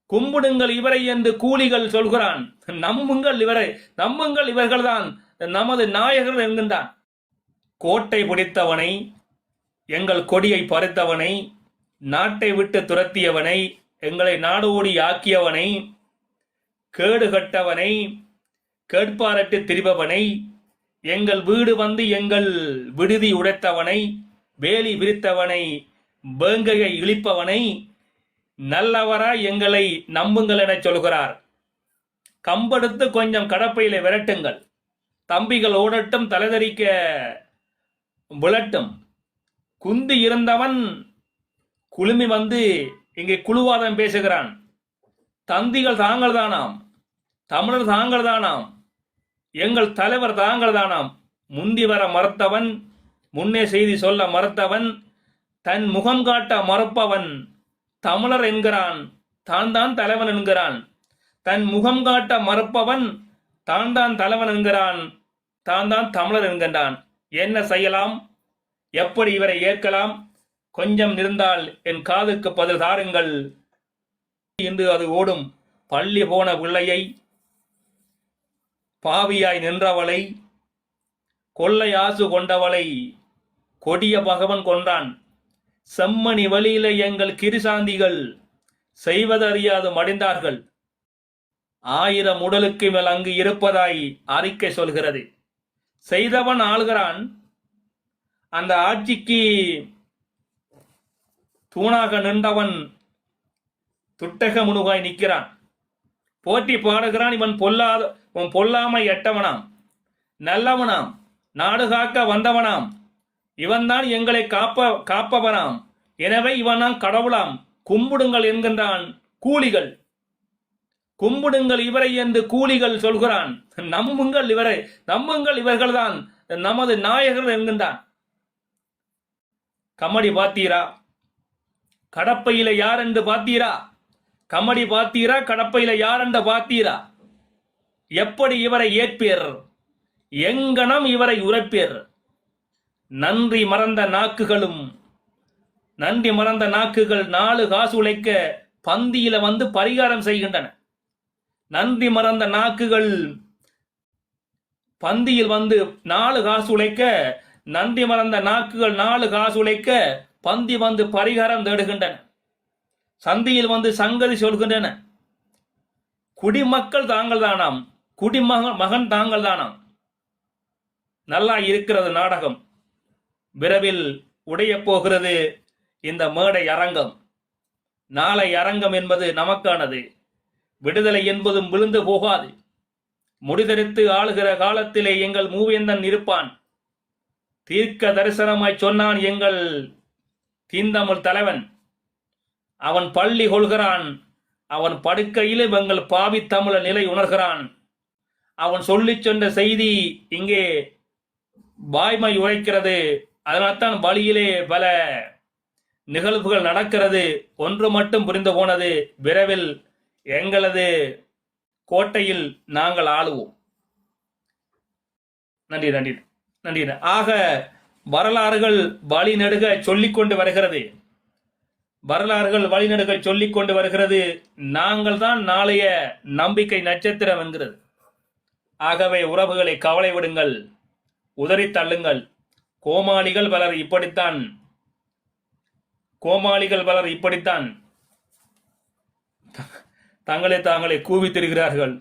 கும்பிடுங்கள் இவரை என்று கூலிகள் சொல்கிறான். நம்புங்கள் இவரை, நம்புங்கள் இவர்கள்தான் நமது நாயகர் என்கின்றான். கோட்டை பிடித்தவனை, எங்கள் கொடியை பறித்தவனை, நாட்டை விட்டு துரத்தியவனை, எங்களை நாடோடி ஆக்கியவனை, கேடு கட்டவனை, கேட்பாரட்டு திரிபவனை, எங்கள் வீடு வந்து எங்கள் விடுதி உடைத்தவனை, வேலி விரித்தவனை, வேங்கையை இழிப்பவனை, நல்லவரா எங்களை நம்புங்கள் என சொல்கிறார். கம்பெடுத்து கொஞ்சம் கடப்பையில விரட்டுங்கள், தம்பிகள் ஓடட்டும், தலைதறிக்க விழட்டும். குந்தி இருந்தவன் குழுமி வந்து இங்கே குழுவாதம் பேசுகிறான். தந்திகள் தாங்கள் தானாம், தமிழர் தாங்கள் தானாம், எங்கள் தலைவர் தாங்கள் தானாம். முந்தி வர மறுத்தவன், முன்னே செய்தி சொல்ல மறுத்தவன், தன் முகம் காட்ட மறுப்பவன் தமிழர் என்கிறான், தான் தான் தலைவன் என்கிறான். தன் முகம் காட்ட மறுப்பவன் தான் தான் தலைவன் என்கிறான், தான் தான் தமிழர் என்கின்றான். என்ன செய்யலாம்? எப்படி இவரை ஏற்கலாம்? கொஞ்சம் இருந்தால் என் காதுக்கு பதில் தாருங்கள் என்று அது ஓடும். பள்ளி போன பிள்ளையை, பாவியாய் நின்றவளை, கொள்ளை ஆசு கொண்டவளை கொடிய பகவன் கொன்றான். செம்மணி வழியில எங்கள் கிரிசாந்திகள் செய்வதறியாது மடிந்தார்கள். 1000 உடலுக்கு மேல் அங்கு இருப்பதாய் அறிக்கை சொல்கிறது. செய்தவன் ஆளுகிறான், அந்த ஆட்சிக்கு தூணாக நின்றவன் துட்டக முனுகாய் நிற்கிறான். போட்டி பாடுகிறான். இவன் பொல்லாமை எட்டவனாம், நல்லவனாம், நாடு காக்க வந்தவனாம், இவன்தான் எங்களை காப்பவனாம், எனவே இவனாம் கடவுளாம், கும்பிடுங்கள் என்கின்றான். கூலிகள், கும்பிடுங்கள் இவரை என்று கூலிகள் சொல்கிறான். நம்புங்கள் இவரை, நம்புங்கள் இவர்கள்தான் நமது நாயகர் என்கின்றான். கமடி பார்த்தீரா? கடப்பையில யார் என்று பார்த்தீரா? கமடி பார்த்தீரா? கடப்பையில யார் என்று பார்த்தீரா? எப்படி இவரை ஏற்பேர்? எங்கனம் இவரை உரைப்பேர்? நன்றி மறந்த நாக்குகளும், நன்றி மறந்த நாக்குகள் 4 காசு உழைக்க பந்தியில வந்து பரிகாரம் செய்கின்றன. நன்றி மறந்த நாக்குகள் பந்தியில் வந்து 4 காசு உழைக்க, நன்றி மறந்த நாக்குகள் 4 காசு உழைக்க பந்தி வந்து பரிகாரம் தேடுகின்றன. சந்தியில் வந்து சங்கதி சொல்கின்றன. குடிமக்கள் தாங்கள் தானாம், குடிமகன் தாங்கள் தானாம். நல்லா இருக்கிறது நாடகம். விரைவில் உடைய போகிறது இந்த மேடை அரங்கம். நாளை அரங்கம் என்பது நமக்கானது. விடுதலை என்பதும் விழுந்து போகாது. முடிதெடுத்து ஆளுகிற காலத்திலே எங்கள் மூவேந்தன் இருப்பான். தீர்க்க தரிசனமாய் சொன்னான் எங்கள் தீந்தமிழ் தலைவன். அவன் பள்ளி கொள்கிறான். அவன் படுக்கையில் எங்கள் பாவி தமிழ நிலை உணர்கிறான். அவன் சொல்லிச் சொன்ன செய்தி இங்கே வாய்மை உரைக்கிறது. அதனால்தான் வழியிலே பல நிகழ்வுகள் நடக்கிறது. ஒன்று மட்டும் புரிந்து போனது, விரைவில் எங்களது கோட்டையில் நாங்கள் ஆளுவோம். நன்றி நன்றி நன்றி. ஆக வரலாறுகள் வழிநெடுக சொல்லிக்கொண்டு வருகிறது. வரலாறுகள் வழிநெடுக சொல்லிக்கொண்டு வருகிறது. நாங்கள் தான் நாளைய நம்பிக்கை நட்சத்திரம் என்கிறது. ஆகவே உறவுகளை கவலை விடுங்கள், உதறி தள்ளுங்கள். கோமாளிகள் பலர் இப்படித்தான் தாங்களே கூவி திரிகிறார்கள்.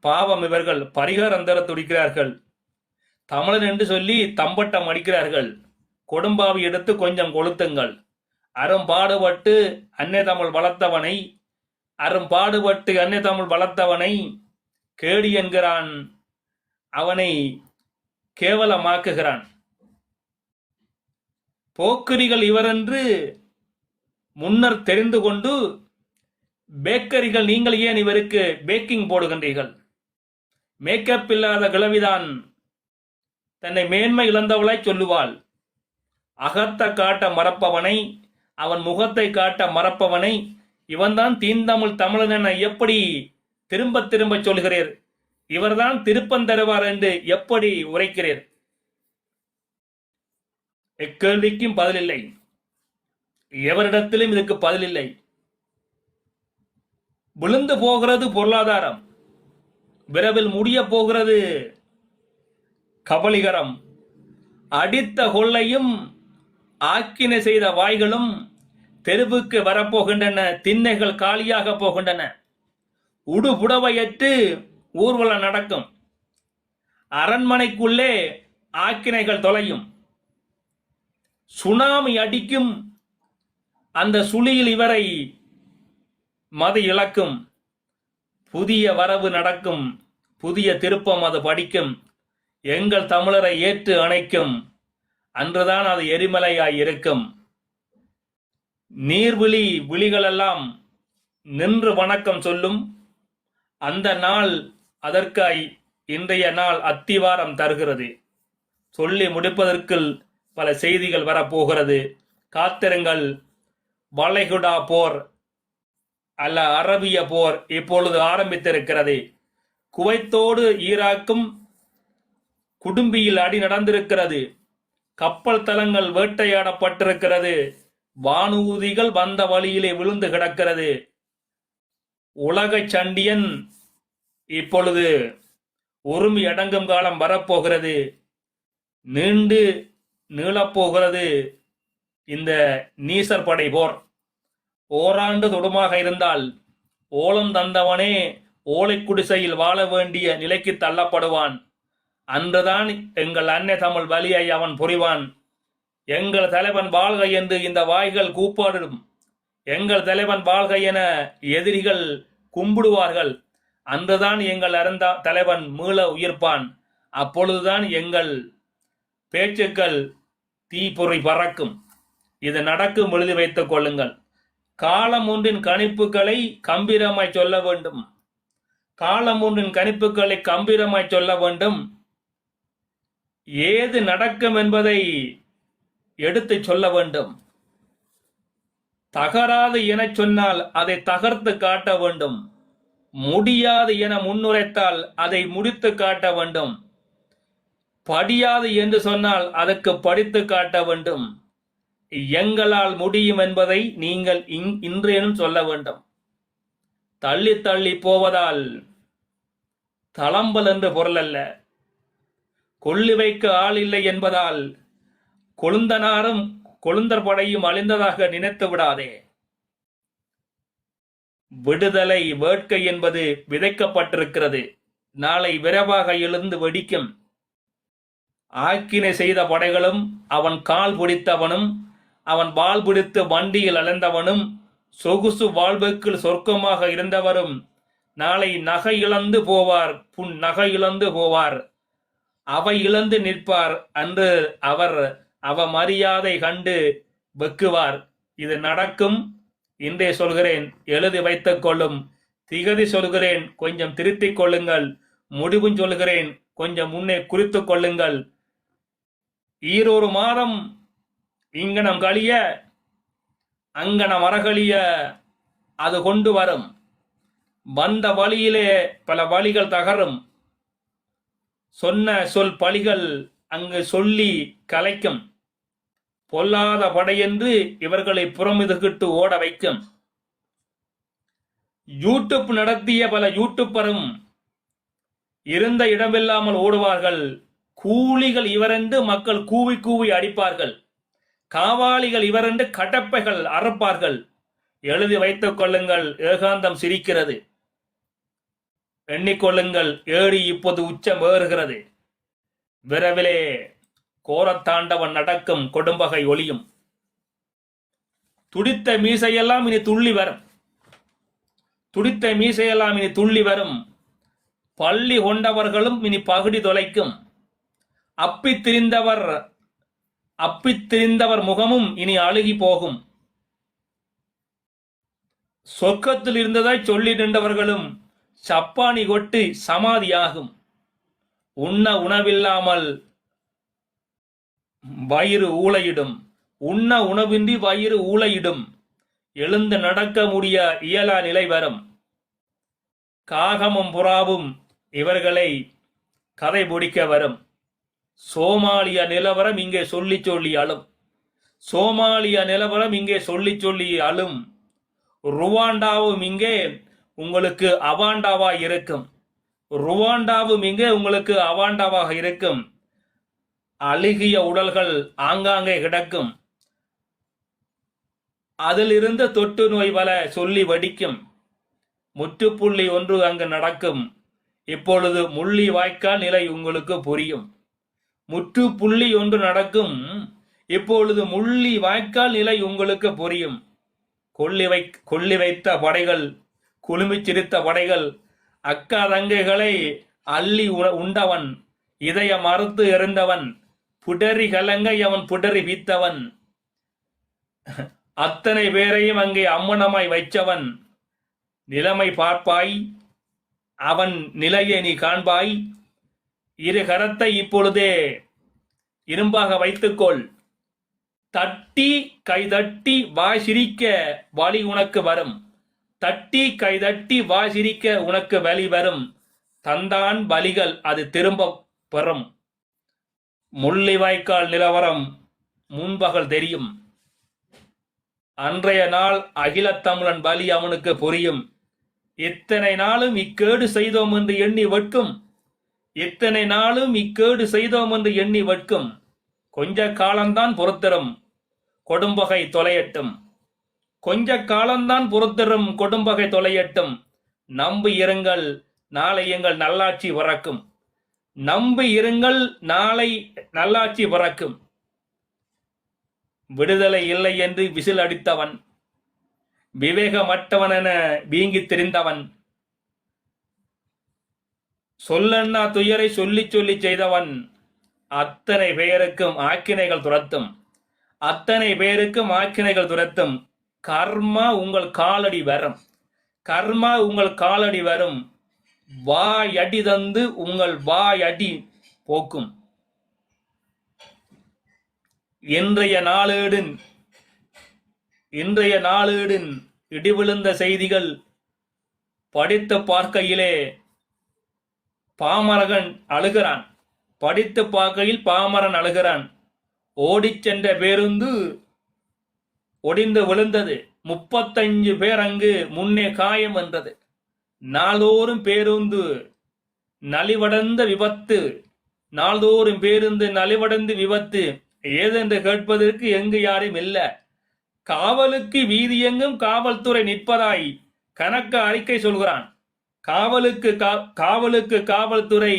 பாவம், இவர்கள் பரிகாரம் தர துடிக்கிறார்கள். தமிழன் என்று சொல்லி தம்பட்டம் அடிக்கிறார்கள். கொடும்பாவி எடுத்து கொஞ்சம் கொளுத்துங்கள். அரும்பாடுபட்டு அன்னை தமிழ் வளர்த்தவனை கேடி என்கிறான். அவனை கேவலமாக்குகிறான். போக்கிரிகள் இவரென்று முன்னர் தெரிந்து கொண்டு பேக்கரிகள் நீங்கள் ஏன் இவருக்கு பேக்கிங் போடுகின்றீர்கள்? மேக்கப் இல்லாத கிழவிதான் தன்னை மேன்மை இழந்தவளாய் சொல்லுவாள். அகத்தை காட்ட மறப்பவனை, அவன் முகத்தை காட்ட மறப்பவனை, இவன்தான் தீந்தமிழ் தமிழன் என எப்படி திரும்ப திரும்ப சொல்கிறீர்? இவர்தான் திருப்பம் தருவார் என்று எப்படி உரைக்கிறீர்? எக்கேள்விக்கும் பதிலில்லை. எவரிடத்திலும் இதுக்கு பதிலில்லை. விழுந்து போகிறது பொருளாதாரம், விரைவில் முடிய போகிறது கபலிகரம். அடித்த கொள்ளையும் ஆக்கினை செய்த வாய்களும் தெருவுக்கு வரப்போகின்றன. திண்ணைகள் காலியாக போகின்றன. உடுபுடவையற்று ஊர்வலம் நடக்கும். அரண்மனைக்குள்ளே ஆக்கினைகள் தொலையும். சுனாமி அடிக்கும். அந்த சுழியில் இவரை மது இழக்கும். புதிய வரவு நடக்கும். புதிய திருப்பம் அது படிக்கும். எங்கள் தமிழரை ஏற்று அணைக்கும். அன்றுதான் அது எரிமலையாய் இருக்கும். நீர்விழி விழிகளெல்லாம் நின்று வணக்கம் சொல்லும். அந்த நாள் அதற்காய் இன்றைய நாள் அத்திவாரம் தருகிறது. சொல்லி முடிப்பதற்குள் பல செய்திகள் வரப்போகிறது. காத்திருங்கள். வளைகுடா போர் அல்ல அரபிய போர் இப்பொழுது ஆரம்பித்திருக்கிறது. குவைத்தோடு ஈராக்கும் குடும்பியில் அடி நடந்திருக்கிறது. கப்பல் தளங்கள் வேட்டையாடப்பட்டிருக்கிறது. வானூதிகள் வந்த வழியிலே விழுந்து கிடக்கிறது. உலக சண்டியன் இப்பொழுது உரிமை அடங்கும் காலம் வரப்போகிறது. நீண்டு நீளப்போகிறது இந்த நீசர் படை போர். ஓராண்டு தொடுமாக இருந்தால் ஓலம் தந்தவனே ஓலை குடிசையில் வாழ வேண்டிய நிலைக்கு தள்ளப்படுவான். அன்றுதான் எங்கள் அன்னை தமிழ் வலியை அவன் புரிவான். எங்கள் தலைவன் வாழ்க என்று இந்த வாய்கள் கூப்பாடும். எங்கள் தலைவன் வாழ்க என எதிரிகள் கும்பிடுவார்கள். அன்றுதான் எங்கள் அருந்த தலைவன் மீள உயிர்ப்பான். அப்பொழுதுதான் எங்கள் பேச்சுக்கள் தீப்பொறி பறக்கும். இது நடக்கும், எழுதி வைத்துக் கொள்ளுங்கள். காலம் ஒன்றின் கணிப்புகளை கம்பீரமாய் சொல்ல வேண்டும். காலம் ஒன்றின் கணிப்புகளை கம்பீரமாய் சொல்ல வேண்டும். ஏது நடக்கும் என்பதை எடுத்து சொல்ல வேண்டும். தகராது என சொன்னால் அதை தகர்த்து காட்ட வேண்டும். முடியாது என முன்னுரைத்தால் அதை முடித்து காட்ட வேண்டும். படியாது என்று சொன்னால் அதற்கு படித்து காட்ட வேண்டும். எங்களால் முடியும் என்பதை நீங்கள் இன்றேனும் சொல்ல வேண்டும். தள்ளி தள்ளி போவதால் தளம்பல் என்று பொருள் அல்ல. கொள்ளி வைக்க ஆள் இல்லை என்பதால் கொழுந்தனாரும் கொழுந்தர் படையும் அழிந்ததாக நினைத்து விடாதே. விடுதலை வேட்கை என்பது விதைக்கப்பட்டிருக்கிறது. நாளை விரைவாக எழுந்து வெடிக்கும். ஆக்கினை செய்த படைகளும் அவன் கால் பிடித்தவனும் அவன் வாள் பிடித்து வண்டியில் அலைந்தவனும் சொகுசு வாழ்வுக்குள் சொர்க்கமாக இருந்தவரும் நாளை நகை இழந்து போவார். நகை இழந்து போவார். அவை இழந்து நிற்பார். அன்று அவர் அவமரியாதை கண்டு வெக்குவார். இது நடக்கும். இன்றே சொல்கிறேன், எழுதி வைத்துக் கொள்ளும். திகதி சொல்கிறேன், கொஞ்சம் திருத்திக் கொள்ளுங்கள். முடிவும் சொல்கிறேன், கொஞ்சம் முன்னே குறித்து கொள்ளுங்கள். ஈரொரு மாதம் இங்கனம் கழிய அங்கன மரகழிய அது கொண்டு வரும். வந்த வழியிலே பல வழிகள் தகரும். சொன்ன சொல் பழிகள் அங்கு சொல்லி கலைக்கும். பொல்லாத படையென்று இவர்களை புறமிதுகிட்டு ஓட வைக்கும். யூடியூப் நடத்திய பல யூடியூப்பரும் இருந்த இடமில்லாமல் ஓடுவார்கள். கூலிகள் இவரென்று மக்கள் கூவி கூவி அடிப்பார்கள். காவாளிகள் இவரென்று கடப்பைகள் அறுப்பார்கள். எழுதி வைத்துக் கொள்ளுங்கள். ஏகாந்தம் சிரிக்கிறது. எண்ணிக்கொள்ளுங்கள். ஏடி இப்போது உச்சம் ஏறுகிறது. விரைவிலே கோரத்தாண்டவன் நடக்கும். கொடும்பகை ஒளியும். துடித்த மீசையெல்லாம் இனி துள்ளி வரும். துடித்த மீசையெல்லாம் இனி துள்ளி வரும். பள்ளி கொண்டவர்களும் இனி பகுடி தொலைக்கும். அப்பித்திரிந்தவர் முகமும் இனி அழுகி போகும். சொர்க்கத்தில் இருந்ததாய் சொல்லி நின்றவர்களும் சப்பானி கொட்டி சமாதியாகும். உண்ண உணவில்லாமல் வயிறு ஊளையிடும். உண்ண உணவின்றி வயிறு ஊளையிடும். எழுந்து நடக்க முடிய இயலா நிலை வரும். காகமும் புறாவும் இவர்களை கதை பிடிக்க வரும். சோமாலிய நிலவரம் இங்கே சொல்லி சொல்லி அழும். சோமாலிய நிலவரம் இங்கே சொல்லி சொல்லி அழும். ருவாண்டாவும் இங்கே உங்களுக்கு அவாண்டாவா இருக்கும். ருவாண்டாவும் இங்கே உங்களுக்கு அவாண்டாவாக இருக்கும். அழுகிய உடல்கள் ஆங்காங்கே கிடக்கும். அதிலிருந்து தொற்று நோய் வல சொல்லி வடிக்கும். முற்றுப்புள்ளி ஒன்று அங்கு நடக்கும். இப்பொழுது முள்ளி வாய்க்கால் நிலை உங்களுக்கு புரியும். முற்றுப்புள்ளி ஒன்று நடக்கும். இப்பொழுது முள்ளி வாய்க்கால் நிலை உங்களுக்கு புரியும். கொள்ளி வைத்த படைகள், குழுமி சிரித்த படைகள், அக்கா தங்கைகளை அள்ளி உண்டவன், இதய மறுத்து எறிந்தவன், புடரி கலங்கை அவன் புடரி வீத்தவன், அத்தனை பேரையும் அங்கே அம்மனமாய் வைச்சவன். நிலைமை பார்ப்பாய், அவன் நிலையை நீ காண்பாய். இரு கரத்தை இப்பொழுதே இரும்பாக வைத்துக்கொள். தட்டி கைதட்டி வாசிரிக்க வழி உனக்கு வரும். தட்டி கைதட்டி வாசிரிக்க உனக்கு வழி வரும். தந்தான் பலிகள் அது திரும்ப பெறும். முள்ளிவாய்க்கால் நிலவரம் முன்பகல் தெரியும். அன்றைய நாள் அகிலத் தமிழன் பலி அவனுக்கு புரியும். இத்தனை நாளும் இக்கேடு செய்தோம் என்று எண்ணி வெட்கும். இத்தனை நாளும் இக்கேடு செய்தோம் என்று எண்ணி வெட்கும். கொஞ்ச காலம்தான் பொறுத்தரும் கொடும்பகை தொலையட்டும். கொஞ்ச காலம்தான் பொறுத்தரும் கொடும்பகை தொலையட்டும். நம்பி இருங்கள், நாளை எங்கள் நல்லாட்சி பிறக்கும். நம்பி இருங்கள், நாளை நல்லாட்சி பிறக்கும். விடுதலை இல்லை என்று விசில் அடித்தவன், விவேகமற்றவன் என வீங்கி திரிந்தவன், சொல்லண்ணா துயரை சொல்லி சொல்லி செய்தவன், அத்தனை பேருக்கும் ஆக்கினைகள் துரத்தும். அத்தனை பேருக்கும் ஆக்கினைகள் துரத்தும். கர்மா உங்கள் காலடி வரும். கர்மா உங்கள் காலடி வரும். வாயடி தந்து உங்கள் வாயடி போக்கும். இன்றைய நாளேடின் இடிவிழுந்த செய்திகள் படித்து பார்க்கையிலே பாமரன் அழுகிறான். படித்து பார்க்கையில் பாமரன் அழுகிறான். ஓடிச் சென்ற பேருந்து ஒடிந்து விழுந்தது. 35 பேர் அங்கு முன்னே காயம் என்றது. நாள்தோறும் பேருந்து நலிவடைந்த விபத்து. நாள்தோறும் பேருந்து நலிவடைந்து விபத்து. ஏதென்று கேட்பதற்கு எங்கு யாரும் இல்ல. காவலுக்கு வீதி எங்கும் காவல்துறை நிற்பதாய் கணக்க அறிக்கை சொல்கிறான். காவலுக்கு காவல்துறை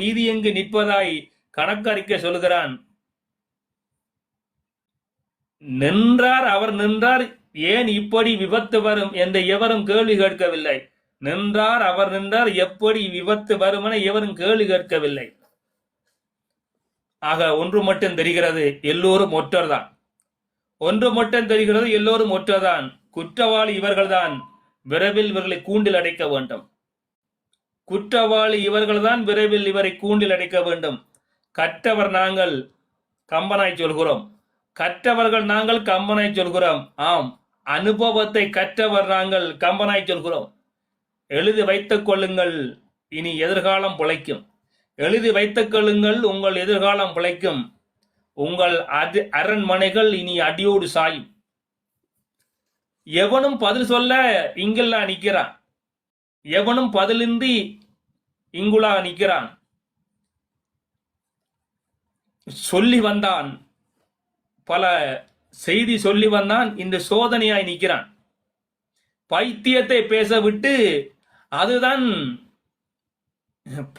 வீதி எங்கு நிற்பதாய் கணக்கு அறிக்கை சொல்கிறான். நின்றார், அவர் நின்றார், ஏன் இப்படி விபத்து வரும் என்று எவரும் கேள்வி கேட்கவில்லை. நின்றார், அவர் நின்றார், எப்படி விபத்து வரும் என எவரும் கேள்வி கேட்கவில்லை. ஆக ஒன்று மட்டும் தெரிகிறது, எல்லோரும் ஒற்றர்தான். ஒன்று மட்டும் தெரிகிறது, எல்லோரும் ஒற்றர்தான். குற்றவாளி இவர்கள்தான். விரைவில் இவர்களை கூண்டில் அடைக்க வேண்டும். குற்றவாளி இவர்கள்தான். விரைவில் இவரை கூண்டில் அடைக்க வேண்டும். கற்றவர் நாங்கள், கம்பனாய் சொல்கிறோம். கற்றவர்கள் நாங்கள், கம்பனாய் சொல்கிறோம். ஆம், அனுபவத்தை கற்றவர் நாங்கள், கம்பனாய் சொல்கிறோம். எழுதி வைத்துக் கொள்ளுங்கள், இனி எதிர்காலம் பிழைக்கும். எழுதி வைத்துக் கொள்ளுங்கள், உங்கள் எதிர்காலம் பிழைக்கும். உங்கள் அரண்மனைகள் இனி அடியோடு சாயும். எவனும் பதில் சொல்ல இங்கெல்லாம் நிற்கிறான். எவனும் பதிலின்றி இங்குலா நிற்கிறான். சொல்லி வந்தான், பல செய்தி சொல்லி வந்தான். இந்த சோதனையாய் நிற்கிறான். பைத்தியத்தை பேச விட்டு அதுதான்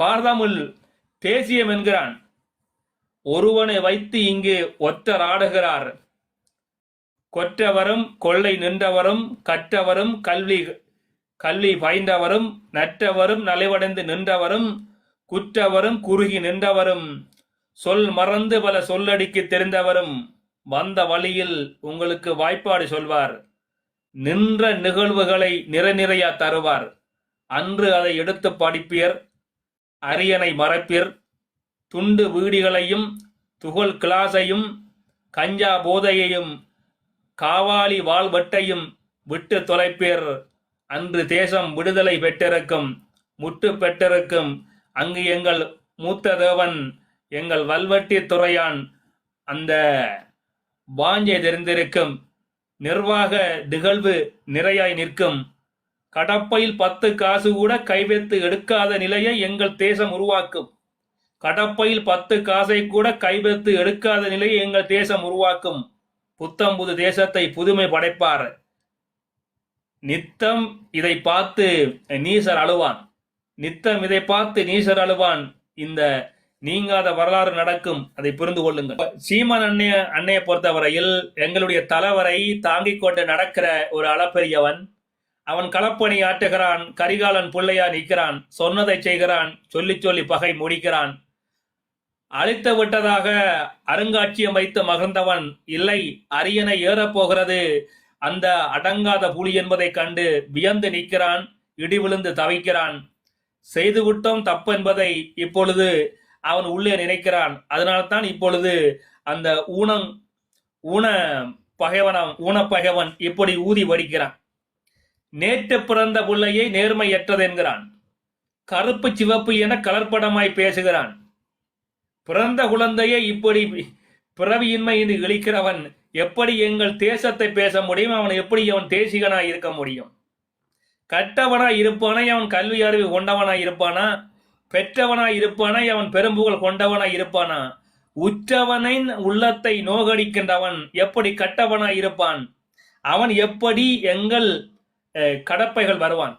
பார்தாமுல் தேசியம் என்கிறான். ஒருவனை வைத்து இங்கு ஒற்றர் ஆடுகிறார். கொற்றவரும் கொள்ளை நின்றவரும் கற்றவரும் கல்வி பயின்றவரும் நற்றவரும் நலிவடைந்து நின்றவரும் குற்றவரும் குறுகி நின்றவரும் சொல் மறந்து பல சொல்லடிக்கு தெரிந்தவரும் வந்த வழியில் உங்களுக்கு வாய்ப்பாடு சொல்வார். நின்ற நிகழ்வுகளை நிறையா தருவார். அன்று அதை எடுத்து படிப்பீர், அரியணை மறைப்பீர். துண்டு வீடிகளையும் துகள் கிளாஸையும் கஞ்சா போதையையும் காவாலி வாழ்வெட்டையும் விட்டு தொலைப்பேர். அன்று தேசம் விடுதலை பெற்றிருக்கும், முற்று பெற்றிருக்கும். அங்கு எங்கள் மூத்த தேவன், எங்கள் வல்வெட்டி துறையான் அந்த வாஞ்சை தெரிந்திருக்கும். நிர்வாக நிகழ்வு நிறையாய் நிற்கும். கடப்பையில் 10 காசு கூட கைவைத்து எடுக்காத நிலையை எங்கள் தேசம் உருவாக்கும். கடப்பையில் 10 காசை கூட கைவைத்து எடுக்காத நிலையை எங்கள் தேசம் உருவாக்கும். புத்தம்புது தேசத்தை புதுமை படைப்பார். நித்தம் இதை பார்த்து நீசர் அழுவான். நித்தம் இதை பார்த்து நீசர் அழுவான். இந்த நீங்காத வரலாறு நடக்கும். அதை புரிந்து கொள்ளுங்கள். சீமான் அன்னையை பொறுத்தவரையில் எங்களுடைய தலைவரை தாங்கிக் கொண்டு நடக்கிற ஒரு அளப்பெரியவன். அவன் களப்பணி ஆட்டுகிறான். கரிகாலன் பிள்ளையா நிற்கிறான். சொன்னதை செய்கிறான். சொல்லி சொல்லி பகை முடிக்கிறான். அழித்து விட்டதாக அருங்காட்சியம் வைத்து மகிழ்ந்தவன் இல்லை, அரியணை ஏறப்போகிறது அந்த அடங்காத புலி என்பதை கண்டு வியந்து நிற்கிறான். இடி விழுந்து தவிக்கிறான். செய்துவிட்டோம் தப்பு என்பதை இப்பொழுது அவன் உள்ளே நினைக்கிறான். அதனால்தான் இப்பொழுது அந்த ஊனப்பகைவன் இப்படி ஊதி வடிக்கிறான். நேற்று பிறந்த பிள்ளையை நேர்மையற்றது என்கிறான். கருப்பு சிவப்பு என கலர்ப்படமாய் பேசுகிறான். பிறந்த குழந்தையை இப்படி பிறவியின்மை என்று இழிக்கிறவன் எப்படி எங்கள் தேசத்தை பேச முடியும்? அவன் எப்படி அவன் தேசிகனாய் இருக்க முடியும்? கட்டவனாய் இருப்பானா? அவன் கல்வி அறிவு கொண்டவனாய் இருப்பானா? பெற்றவனாய் இருப்பானா? அவன் பெரும்புகள் கொண்டவனாய் இருப்பானா? உற்றவனின் உள்ளத்தை நோகடிக்கின்றவன் எப்படி கட்டவனாய் இருப்பான்? அவன் எப்படி எங்கள் கடப்பைகள் வருவான்?